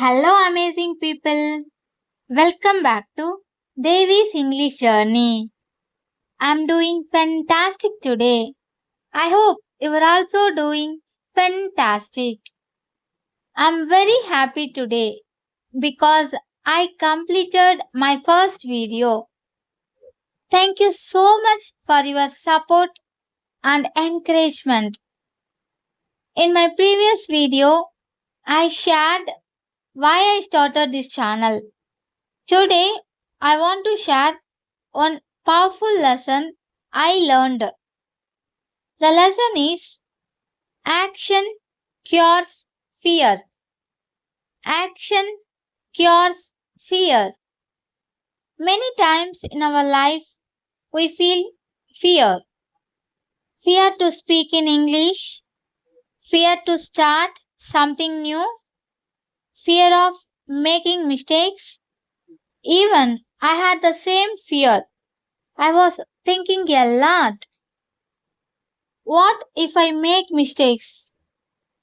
Hello, amazing people. Welcome back to Devi's English Journey. I'm doing fantastic today. I hope you are also doing fantastic. I'm very happy today because I completed my first video. Thank you so much for your support and encouragement. In my previous video, I shared why I started this channel. Today, I want to share one powerful lesson I learned. The lesson is action cures fear. Action cures fear. Many times in our life, we feel fear. Fear to speak in English, fear to start something new, fear of making mistakes. Even I had the same fear. I was thinking a lot. What if I make mistakes?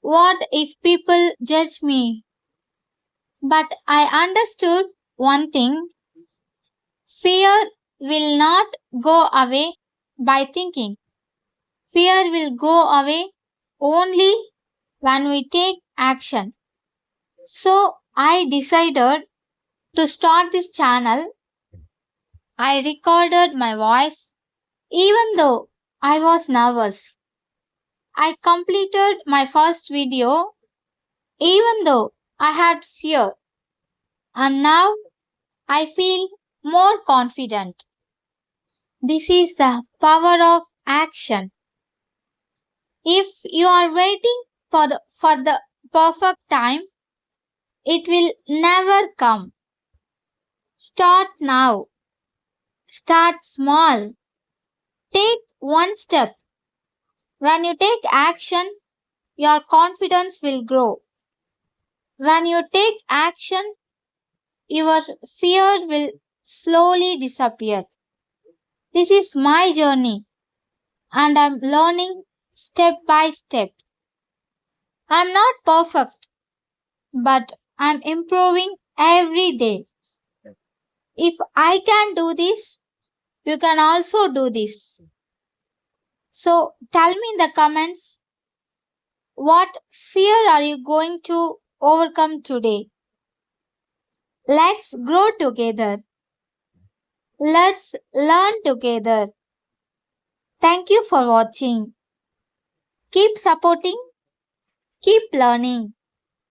What if people judge me? But I understood one thing: fear will not go away by thinking. Fear will go away only when we take action. So I decided to start this channel. I recorded my voice even though I was nervous. I completed my first video even though I had fear. And now I feel more confident. This is the power of action. If you are waiting for the perfect time, it will never come. Start now. Start small. Take one step. When you take action, your confidence will grow. When you take action, your fear will slowly disappear. This is my journey and I'm learning step by step. I'm not perfect, but I'm improving every day. If I can do this, you can also do this. So tell me in the comments, what fear are you going to overcome today? Let's grow together. Let's learn together. Thank you for watching. Keep supporting, keep learning.